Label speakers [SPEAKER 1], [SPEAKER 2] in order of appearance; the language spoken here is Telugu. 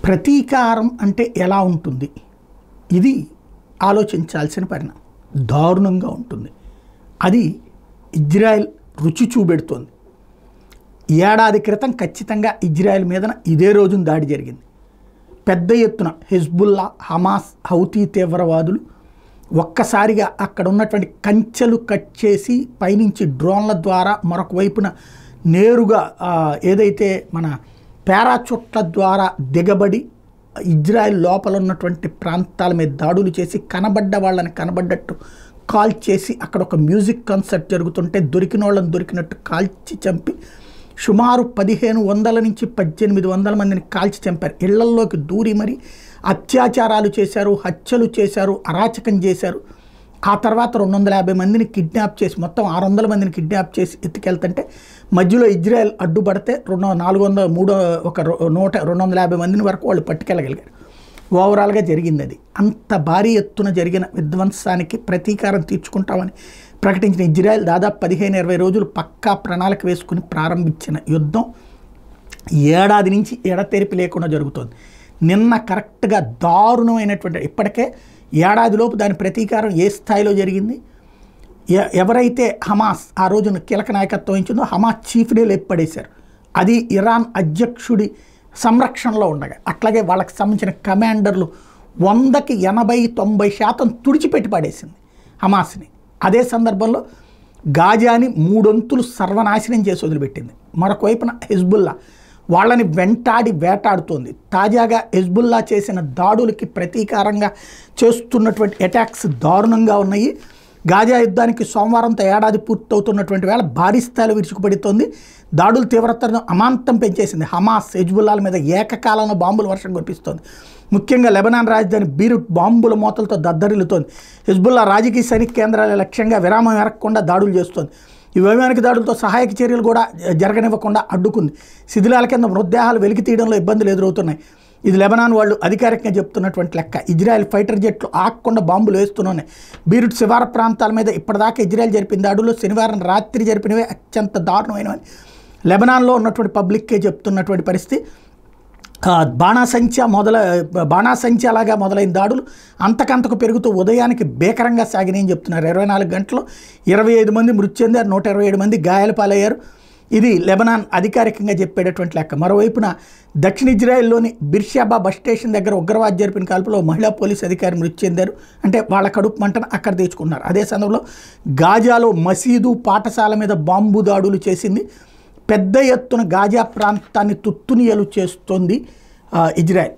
[SPEAKER 1] ప్రతీకారం అంటే ఎలా ఉంటుంది? ఇది ఆలోచించాల్సిన పరిణామం. దారుణంగా ఉంటుంది. అది ఇజ్రాయెల్ రుచి చూపెడుతోంది. ఏడాది క్రితం ఖచ్చితంగా ఇజ్రాయెల్ మీదన ఇదే రోజున దాడి జరిగింది. పెద్ద ఎత్తున హెజ్బుల్లా, హమాస్, హౌతీ తీవ్రవాదులు ఒక్కసారిగా అక్కడ ఉన్నటువంటి కంచెలు కట్ చేసి పైనుంచి డ్రోన్ల ద్వారా మరొక వైపున నేరుగా ఏదైతే మన పారాచూట్ల ద్వారా దిగబడి ఇజ్రాయెల్ లోపల ఉన్నటువంటి ప్రాంతాల మీద దాడులు చేసి కనబడ్డ వాళ్ళని కనబడ్డట్టు కాల్ చేసి అక్కడ ఒక మ్యూజిక్ కాన్సర్ట్ జరుగుతుంటే దొరికిన వాళ్ళని దొరికినట్టు కాల్చి చంపి సుమారు 1500 నుంచి 1800 మందిని కాల్చి చంపారు. ఇళ్లల్లోకి దూరి మరి అత్యాచారాలు చేశారు, హత్యలు చేశారు, అరాచకం చేశారు. ఆ తర్వాత 250 మందిని కిడ్నాప్ చేసి మొత్తం 600 మందిని కిడ్నాప్ చేసి ఎత్తుకెళ్తుంటే మధ్యలో ఇజ్రాయెల్ అడ్డుపడితే 250 మందిని వరకు వాళ్ళు పట్టుకెళ్ళగలిగారు. ఓవరాల్గా జరిగింది అది. అంత భారీ ఎత్తున జరిగిన విధ్వంసానికి ప్రతీకారం తీర్చుకుంటామని ప్రకటించిన ఇజ్రాయెల్ దాదాపు 15-20 రోజులు పక్కా ప్రణాళిక వేసుకుని ప్రారంభించిన యుద్ధం ఏడాది నుంచి ఎడతెరిపి లేకుండా జరుగుతోంది. నిన్న కరెక్ట్గా దారుణమైనటువంటి ఇప్పటికే ఏడాదిలోపు దాని ప్రతీకారం ఏ స్థాయిలో జరిగింది. ఎవరైతే హమాస్ ఆ రోజున కీలక నాయకత్వం వహించిందో హమాస్ చీఫ్నే లేపడేశారు. అది ఇరాన్ అధ్యక్షుడి సంరక్షణలో ఉండగా అట్లాగే వాళ్ళకి సంబంధించిన కమాండర్లు 100కి 80-90% తుడిచిపెట్టి పడేసింది హమాస్ని. అదే సందర్భంలో గాజాని 3 వంతులు సర్వనాశనం చేసి వదిలిపెట్టింది. మరొక వైపున హెజ్బుల్లా వాళ్ళని వెంటాడి వేటాడుతోంది. తాజాగా హెజ్బుల్లా చేసిన దాడులకి ప్రతీకారంగా చేస్తున్నటువంటి అటాక్స్ దారుణంగా ఉన్నాయి. గాజా యుద్ధానికి సోమవారంతో ఏడాది పూర్తవుతున్నటువంటి వేళ భారీ స్థాయిలో విరుచుకుపడుతోంది. దాడుల తీవ్రతను అమాంతం పెంచేసింది. హమాస్ హెజ్బుల్లాల మీద ఏకకాలంలో బాంబుల వర్షం కురిపిస్తోంది. ముఖ్యంగా లెబనాన్ రాజధాని బీరూట్ బాంబుల మోతలతో దద్దరిల్లుతోంది. హెజ్బుల్లా రాజకీయ సైనిక కేంద్రాల లక్ష్యంగా విరామం ఎరగకుండా దాడులు చేస్తోంది. ఈ వైమానిక దాడులతో సహాయక చర్యలు కూడా జరగనివ్వకుండా అడ్డుకుంది. శిథిలాల కింద మృతదేహాలు వెలికి తీయడంలో ఇబ్బందులు ఎదురవుతున్నాయి. ఇది లెబనాన్ వాళ్ళు అధికారికంగా చెప్తున్నటువంటి లెక్క. ఇజ్రాయెల్ ఫైటర్ జెట్లు ఆగకుండా బాంబులు వేస్తున్నాయి. బీరూట్ శివార ప్రాంతాల మీద ఇప్పటిదాకా ఇజ్రాయెల్ జరిపిన దాడుల్లో శనివారం రాత్రి జరిపినవే అత్యంత దారుణమైనవని లెబనాన్లో ఉన్నటువంటి పబ్లిక్కే చెప్తున్నటువంటి పరిస్థితి. బాణాసంచి అలాగా మొదలైన దాడులు అంతకంతకు పెరుగుతూ ఉదయానికి భీకరంగా సాగినాయని చెప్తున్నారు. 24 గంటల్లో 25 మంది మృతి చెందారు, 127 మంది గాయాల పాలయ్యారు. ఇది లెబనాన్ అధికారికంగా చెప్పేటటువంటి లెక్క. మరోవైపున దక్షిణ ఇజ్రాయెల్లోని బిర్షాబా బస్ స్టేషన్ దగ్గర ఉగ్రవాది జరిపిన కాల్పులో మహిళా పోలీసు అధికారి మృతి చెందారు. అంటే వాళ్ళ కడుపు మంటను అక్కడ తెచ్చుకున్నారు. అదే సందర్భంలో గాజాలో మసీదు, పాఠశాల మీద బాంబు దాడులు చేసింది. పెద్ద ఎత్తున గాజా ప్రాంతాన్ని తుత్తునియలు చేస్తోంది ఇజ్రాయెల్.